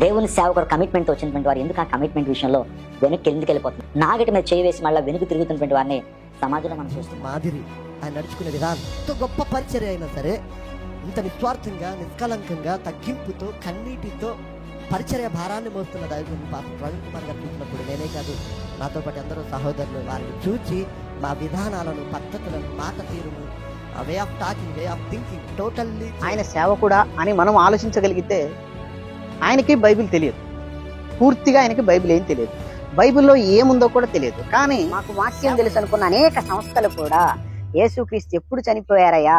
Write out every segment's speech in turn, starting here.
దేవుని సేవకుడు కమిట్మెంట్ వచ్చినటువంటి వారు ఎందుకు ఆ కమిట్మెంట్ విషయంలో వెనక్కి ఎందుకు వెళ్ళిపోతుంది? నాగటి మీద చేయి వేసి మళ్ళీ వెనుక తిరుగుతున్నటువంటి వారిని సమాజంలో మనం చూస్తాం. మాదిరి ఆయన నడుచుకునే విధానం ఎంతో గొప్ప పరిచర్య అయినా సరే ఇంత నిస్వార్థంగా, నిష్కలంకంగా, తగ్గింపుతో, కన్నీటితో పరిచర్య భారాన్ని మోస్తున్న దైవజనుడు ప్రవీణ్ కుమార్ గారు చూసినప్పుడు నేనే కాదు, నాతో పాటు అందరూ సహోదరులు వారిని చూచి మా విధానాలను, పద్ధతులను, మాట తీరును, way of talking, way of thinking totally ఆయన సేవకుడా అని మనం ఆలోచించగలిగితే ఆయనకి బైబిల్ తెలియదు. పూర్తిగా ఆయనకి బైబిల్ ఏం తెలియదు, బైబిల్లో ఏముందో కూడా తెలియదు. కానీ మాకు వాక్యం తెలుసు అనుకున్న అనేక సంస్థలు కూడా యేసుక్రీస్తు ఎప్పుడు చనిపోయారయ్యా,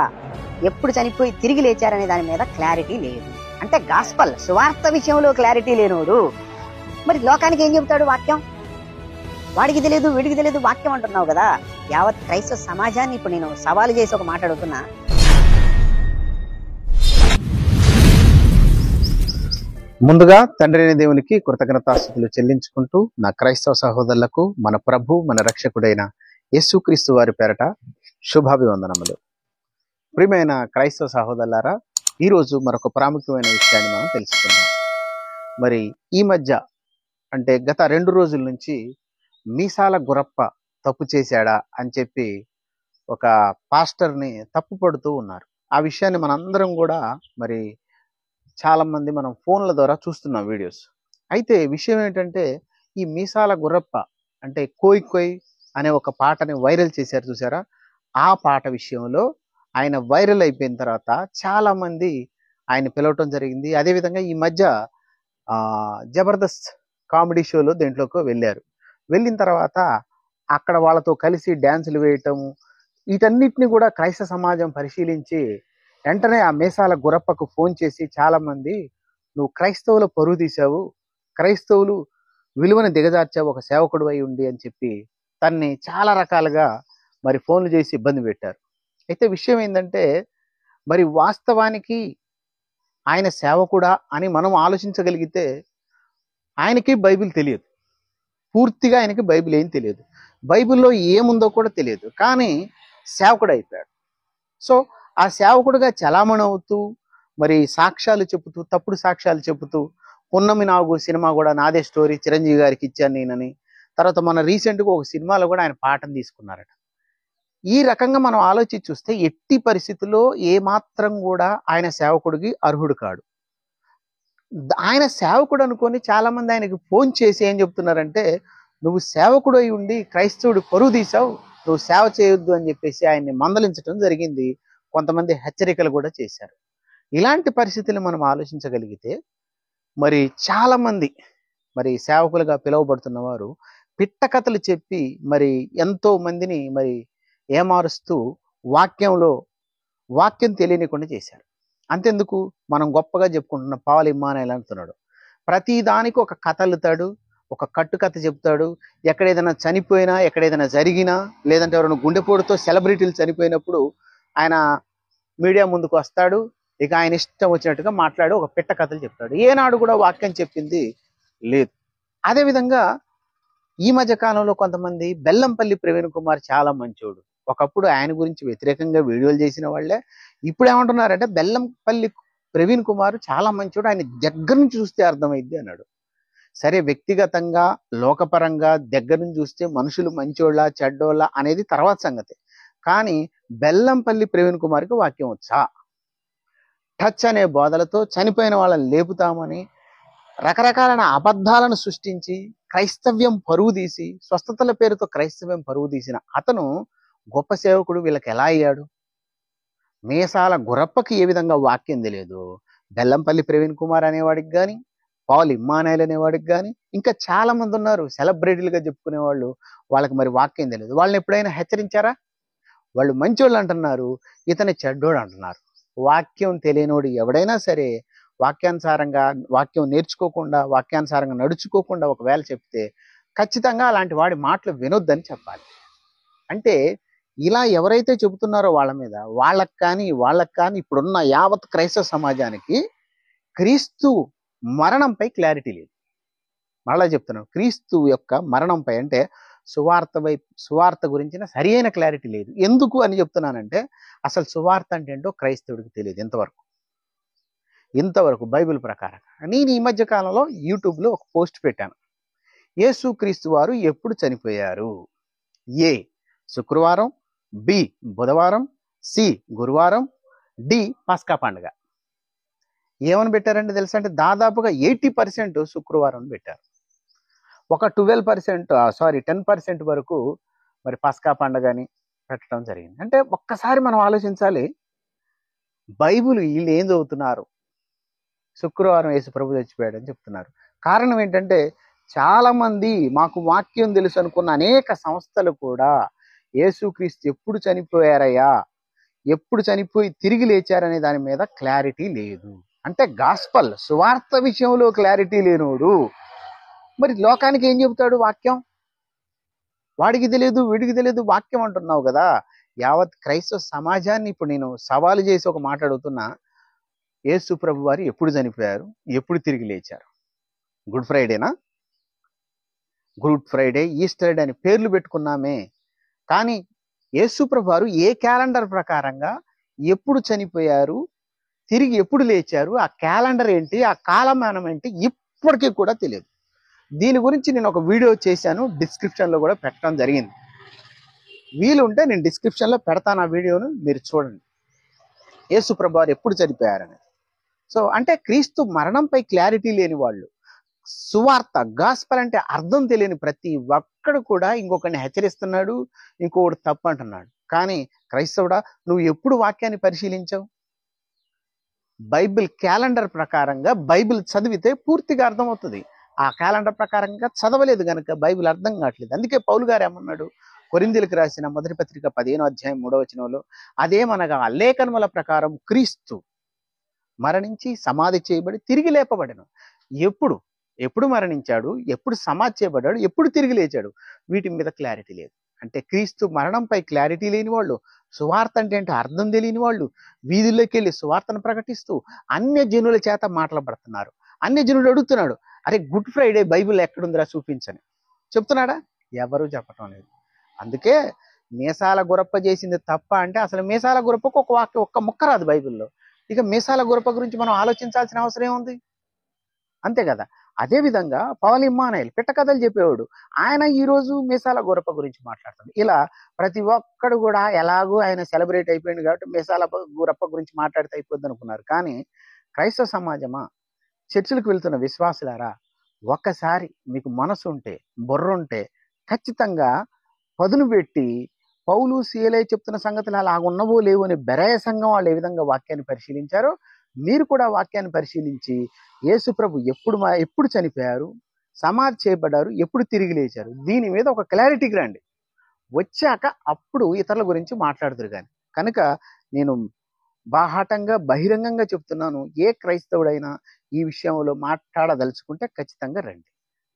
ఎప్పుడు చనిపోయి తిరిగి లేచారనే దాని మీద క్లారిటీ లేదు. అంటే గాస్పల్ సువార్త విషయంలో క్లారిటీ లేనోడు మరి లోకానికి ఏం చెబుతాడు? వాక్యం వాడికి తెలియదు, వీడికి తెలియదు, వాక్యం అంటున్నావు కదా. యావత్ క్రైస్తవ సమాజాన్ని ఇప్పుడు నేను సవాలు చేసి ఒక మాట అడుగుతున్నా. ముందుగా తండ్రి అయిన దేవునికి కృతజ్ఞతాస్తుతులు చెల్లించుకుంటూ నా క్రైస్తవ సహోదరులకు మన ప్రభు, మన రక్షకుడైన యేసుక్రీస్తు వారి పేరట శుభాభివందనములు. ప్రియమైన క్రైస్తవ సహోదరులారా, ఈరోజు మరొక ప్రాముఖ్యమైన విషయాన్ని మనం తెలుసుకుందాం. మరి ఈ మధ్య అంటే గత 2 రోజుల నుంచి మీసాల గురప్ప తప్పు చేశాడా అని చెప్పి ఒక పాస్టర్ని తప్పు పడుతూ ఉన్నారు. ఆ విషయాన్ని మనందరం కూడా మరి చాలా మంది మనం ఫోన్ల ద్వారా చూస్తున్నాం వీడియోస్. అయితే విషయం ఏంటంటే, ఈ మీసాల గుర్రప్ప అంటే కోయ్ కోయ్ అనే ఒక పాటని వైరల్ చేశారు చూసారా. ఆ పాట విషయంలో ఆయన వైరల్ అయిపోయిన తర్వాత చాలా మంది ఆయన పిలవటం జరిగింది. అదేవిధంగా ఈ మధ్య జబర్దస్త్ కామెడీ షోలో దేంట్లోకి వెళ్ళారు. వెళ్ళిన తర్వాత అక్కడ వాళ్ళతో కలిసి డ్యాన్సులు వేయటము, వీటన్నిటిని కూడా క్రైస్తవ సమాజం పరిశీలించి వెంటనే ఆ మీసాల గురప్పకు ఫోన్ చేసి చాలా మంది, నువ్వు క్రైస్తవుల పరువు తీసావు, క్రైస్తవులు విలువను దిగజార్చావు ఒక సేవకుడు అయి ఉండి అని చెప్పి తన్ని చాలా రకాలుగా మరి ఫోన్లు చేసి ఇబ్బంది పెట్టారు. అయితే విషయం ఏంటంటే, మరి వాస్తవానికి ఆయన సేవకుడా అని మనం ఆలోచించగలిగితే ఆయనకి బైబిల్ తెలియదు, పూర్తిగా ఆయనకి బైబిల్ ఏం తెలియదు, బైబిల్లో ఏముందో కూడా తెలియదు. కానీ సేవకుడు అయిపోయాడు. సో ఆ సేవకుడుగా చలామణి అవుతూ మరి సాక్ష్యాలు చెబుతూ, తప్పుడు సాక్ష్యాలు చెబుతూ, పున్నమి నాగు సినిమా కూడా నాదే స్టోరీ చిరంజీవి గారికి ఇచ్చాను నేనని, తర్వాత మన రీసెంట్గా ఒక సినిమాలో కూడా ఆయన పాఠం తీసుకున్నారట. ఈ రకంగా మనం ఆలోచించి చూస్తే ఎట్టి పరిస్థితుల్లో ఏమాత్రం కూడా ఆయన సేవకుడికి అర్హుడు కాడు. ఆయన సేవకుడు అనుకొని చాలా మంది ఆయనకి ఫోన్ చేసి ఏం చెప్తున్నారంటే, నువ్వు సేవకుడు అయి ఉండి క్రైస్తవుడు పరువు తీసావు, నువ్వు సేవ చేయొద్దు అని చెప్పేసి ఆయన్ని మందలించడం జరిగింది. కొంతమంది హెచ్చరికలు కూడా చేశారు. ఇలాంటి పరిస్థితులు మనం ఆలోచించగలిగితే మరి చాలా మంది మరి సేవకులుగా పిలువబడుతున్న వారు పిట్ట కథలు చెప్పి మరి ఎంతో మందిని మరి ఏమారుస్తూ వాక్యం తెలియనికుండా చేశారు. అంతెందుకు, మనం గొప్పగా చెప్పుకుంటున్న పాల్ ఇమ్మానుయేల్ అంటున్నాడు, ప్రతి దానికి ఒక కథ అల్లుతాడు, ఒక కట్టుకథ చెప్తాడు. ఎక్కడేదైనా చనిపోయినా, ఎక్కడేదైనా జరిగినా, లేదంటే ఎవరైనా గుండెపోటుతో సెలబ్రిటీలు చనిపోయినప్పుడు ఆయన మీడియా ముందుకు వస్తాడు. ఇక ఆయన ఇష్టం వచ్చినట్టుగా మాట్లాడు ఒక పిట్ట కథలు చెప్తాడు. ఏనాడు కూడా వాక్యం చెప్పింది లేదు. అదేవిధంగా ఈ మధ్య కాలంలో కొంతమంది బెల్లంపల్లి ప్రవీణ్ కుమార్ చాలా మంచోడు, ఒకప్పుడు ఆయన గురించి వ్యతిరేకంగా వీడియోలు చేసిన వాళ్ళే ఇప్పుడు ఏమంటున్నారంటే బెల్లంపల్లి ప్రవీణ్ కుమార్ చాలా మంచోడు, ఆయన దగ్గర నుంచి చూస్తే అర్థమైద్ది అన్నాడు. సరే, వ్యక్తిగతంగా లోకపరంగా దగ్గర నుంచి చూస్తే మనుషులు మంచోళ్ళ చెడ్డోళ్ళ అనేది తర్వాత సంగతి. కానీ బెల్లంపల్లి ప్రవీణ్ కుమార్కి వాక్యం వచ్చా? టచ్ అనే బోధలతో చనిపోయిన వాళ్ళని లేపుతామని రకరకాలైన అబద్ధాలను సృష్టించి క్రైస్తవ్యం పరువు తీసి, స్వస్థతల పేరుతో క్రైస్తవ్యం పరువు తీసిన అతను గొప్ప సేవకుడు వీళ్ళకి ఎలా అయ్యాడు? మీసాల గురప్పకి ఏ విధంగా వాక్యం తెలియదు, బెల్లంపల్లి ప్రవీణ్ కుమార్ అనేవాడికి కానీ, పాల్ ఇమ్మానుయేల్ అనేవాడికి కానీ, ఇంకా చాలా మంది ఉన్నారు సెలబ్రిటీలుగా చెప్పుకునే వాళ్ళు, వాళ్ళకి మరి వాక్యం తెలియదు. వాళ్ళని ఎప్పుడైనా హెచ్చరించారా? వాళ్ళు మంచోళ్ళు అంటున్నారు, ఇతని చెడ్డోడు అంటున్నారు. వాక్యం తెలియనోడు ఎవడైనా సరే వాక్యానుసారంగా వాక్యం నేర్చుకోకుండా, వాక్యానుసారంగా నడుచుకోకుండా ఒకవేళ చెప్తే ఖచ్చితంగా అలాంటి వాడి మాటలు వినొద్దని చెప్పాలి. అంటే ఇలా ఎవరైతే చెబుతున్నారో వాళ్ళకి కానీ ఇప్పుడున్న యావత్ క్రైస్తవ సమాజానికి క్రీస్తు మరణంపై క్లారిటీ లేదు. మళ్ళా చెప్తున్నాను, క్రీస్తు యొక్క మరణంపై అంటే సువార్త గురించిన సరి అయిన క్లారిటీ లేదు. ఎందుకు అని చెప్తున్నానంటే, అసలు సువార్త అంటే ఏంటో క్రైస్తవుడికి తెలియదు ఇంతవరకు. ఇంతవరకు బైబిల్ ప్రకారం. నేను ఈ మధ్య కాలంలో యూట్యూబ్లో ఒక పోస్ట్ పెట్టాను. యేసుక్రీస్తు వారు ఎప్పుడు చనిపోయారు? ఏ శుక్రవారం, బి బుధవారం, సి గురువారం, డి పస్కా పండుగ. ఏమని పెట్టారంటే తెలుసా? అంటే దాదాపుగా 80% శుక్రవారం పెట్టారు. ఒక 10% వరకు మరి పస్కా పండుగని పెట్టడం జరిగింది. అంటే ఒక్కసారి మనం ఆలోచించాలి, బైబిల్ వీళ్ళు ఏం చదువుతున్నారు? శుక్రవారం యేసు ప్రభు చచ్చిపోయాడని చెప్తున్నారు. కారణం ఏంటంటే చాలా మంది మాకు వాక్యం తెలుసు అనుకున్న అనేక సంస్థలు కూడా యేసుక్రీస్తు ఎప్పుడు చనిపోయారయ్యా, ఎప్పుడు చనిపోయి తిరిగి లేచారనే దాని మీద క్లారిటీ లేదు. అంటే గాస్పల్ సువార్త విషయంలో క్లారిటీ లేనోడు మరి లోకానికి ఏం చెబుతాడు? వాక్యం. వాడికి తెలియదు, వీడికి తెలియదు, వాక్యం అంటున్నావు కదా. యావత్ క్రైస్తవ సమాజాన్ని ఇప్పుడు నేను సవాలు చేసి ఒక మాట అడుగుతున్నా. యేసు ప్రభు వారు ఎప్పుడు చనిపోయారు, ఎప్పుడు తిరిగి లేచారు? గుడ్ ఫ్రైడేనా? గుడ్ ఫ్రైడే, ఈస్టర్ డే అని పేర్లు పెట్టుకున్నామే, కానీ యేసు ప్రభు వారు ఏ క్యాలెండర్ ప్రకారంగా ఎప్పుడు చనిపోయారు, తిరిగి ఎప్పుడు లేచారు, ఆ క్యాలెండర్ ఏంటి, ఆ కాలమానం ఏంటి, ఇప్పటికీ కూడా తెలియదు. దీని గురించి నేను ఒక వీడియో చేశాను, డిస్క్రిప్షన్లో కూడా పెట్టడం జరిగింది. వీలుంటే నేను డిస్క్రిప్షన్లో పెడతాను, ఆ వీడియోను మీరు చూడండి. యేసు ప్రభు వారు ఎప్పుడు చనిపోయారని. సో అంటే క్రీస్తు మరణంపై క్లారిటీ లేని వాళ్ళు, సువార్త గాస్పల్ అంటే అర్థం తెలియని ప్రతి ఒక్కడు కూడా ఇంకొకరిని హెచ్చరిస్తున్నాడు, ఇంకొకటి తప్పు అంటున్నాడు. కానీ క్రైస్తవుడా, నువ్వు ఎప్పుడు వాక్యాన్ని పరిశీలించావు? బైబిల్ క్యాలెండర్ ప్రకారంగా బైబిల్ చదివితే పూర్తిగా అర్థమవుతుంది. ఆ క్యాలెండర్ ప్రకారంగా చదవలేదు కనుక బైబిల్ అర్థం కావట్లేదు. అందుకే పౌలు గారు ఏమన్నాడు? కొరింథీయులకు రాసిన మొదటి పత్రిక 15వ అధ్యాయం 3వ వచనంలో, అదేమనగా లేఖనముల ప్రకారం క్రీస్తు మరణించి సమాధి చేయబడి తిరిగి లేపబడెను. ఎప్పుడు ఎప్పుడు మరణించాడు, ఎప్పుడు సమాధి చేయబడ్డాడు, ఎప్పుడు తిరిగి లేచాడు, వీటి మీద క్లారిటీ లేదు. అంటే క్రీస్తు మరణంపై క్లారిటీ లేని వాళ్ళు, సువార్త అంటే ఏంటో అర్థం తెలియని వాళ్ళు, వీధుల్లోకి వెళ్ళి సువార్తను ప్రకటిస్తూ అన్య జనుల చేత మాట్లాడబడుతున్నారు. అన్య జనులు అడుగుతున్నాడు, అరే గుడ్ ఫ్రైడే బైబిల్ ఎక్కడుందిరా చూపించని. చెప్తున్నాడా? ఎవరు చెప్పటం లేదు. అందుకే మీసాల గురప్ప చేసింది తప్ప అంటే అసలు మీసాల గురప్పకు ఒక వాక్యం, ఒక్క ముక్క రాదు బైబిల్లో. ఇక మీసాల గురప్ప గురించి మనం ఆలోచించాల్సిన అవసరం ఏముంది? అంతే కదా. అదేవిధంగా పౌలు ఇమ్మానుయేల్ పిట్ట కథలు చెప్పేవాడు, ఆయన ఈరోజు మీసాల గురప్ప గురించి మాట్లాడుతాడు. ఇలా ప్రతి ఒక్కడు కూడా ఎలాగో ఆయన సెలబ్రేట్ అయిపోయింది కాబట్టి మీసాల గురప్ప గురించి మాట్లాడితే అయిపోద్ది అనుకున్నారు. కానీ క్రైస్తవ సమాజమా, చర్చిలకు వెళ్తున్న విశ్వాసులారా, ఒక్కసారి మీకు మనసు ఉంటే, బుర్ర ఉంటే ఖచ్చితంగా పదును పెట్టి పౌలు సీలై చెప్తున్న సంగతులు అలా ఉన్నవో లేవో అని బెరాయ సంఘం వాళ్ళు ఏ విధంగా వాక్యాన్ని పరిశీలించారో మీరు కూడా వాక్యాన్ని పరిశీలించి యేసు ప్రభు ఎప్పుడు చనిపోయారు, సమాధి చేయబడ్డారు, ఎప్పుడు తిరిగి లేచారు, దీని మీద ఒక క్లారిటీకి రండి. వచ్చాక అప్పుడు ఇతరుల గురించి మాట్లాడుతురు. కానీ కనుక నేను బాహాటంగా బహిరంగంగా చెప్తున్నాను, ఏ క్రైస్తవుడైనా ఈ విషయంలో మాట్లాడదలుచుకుంటే ఖచ్చితంగా రండి.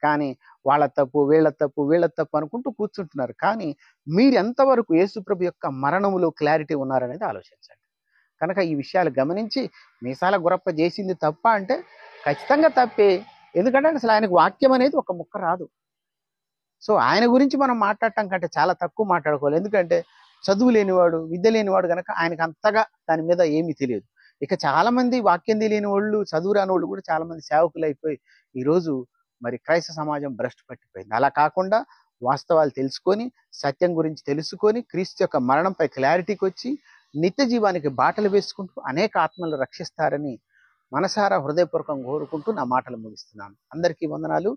కానీ వాళ్ళ తప్పు, వీళ్ళ తప్పు, వీళ్ళ తప్పు అనుకుంటూ కూర్చుంటున్నారు. కానీ మీరు ఎంతవరకు యేసుప్రభు యొక్క మరణములో క్లారిటీ ఉన్నారనేది ఆలోచించండి. కనుక ఈ విషయాలు గమనించి మీసాల గురప్ప చేసింది తప్ప అంటే ఖచ్చితంగా తప్పే. ఎందుకంటే అసలు ఆయనకు వాక్యం అనేది ఒక ముక్క రాదు. సో ఆయన గురించి మనం మాట్లాడటం కంటే చాలా తక్కువ మాట్లాడుకోవాలి. ఎందుకంటే చదువు లేనివాడు, విద్య లేనివాడు కనుక ఆయనకు అంతగా దాని మీద ఏమీ తెలియదు. ఇక చాలా మంది వాక్యం తెలియని వాళ్ళు, చదువు రాని వాళ్ళు కూడా చాలా మంది సేవకులు అయిపోయి ఈరోజు మరి క్రైస్తవ సమాజం భ్రష్టు పట్టిపోయింది. అలా కాకుండా వాస్తవాలు తెలుసుకొని, సత్యం గురించి తెలుసుకొని, క్రీస్తు యొక్క మరణంపై క్లారిటీకి వచ్చి నిత్య జీవానికి బాటలు వేసుకుంటూ అనేక ఆత్మలు రక్షిస్తారని మనసారా హృదయపూర్వకంగా కోరుకుంటూ నా మాటలు ముగిస్తున్నాను. అందరికీ వందనాలు.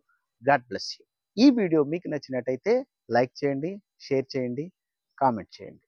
God bless you. ఈ వీడియో మీకు నచ్చినట్టయితే లైక్ చేయండి, షేర్ చేయండి, కామెంట్ చేయండి.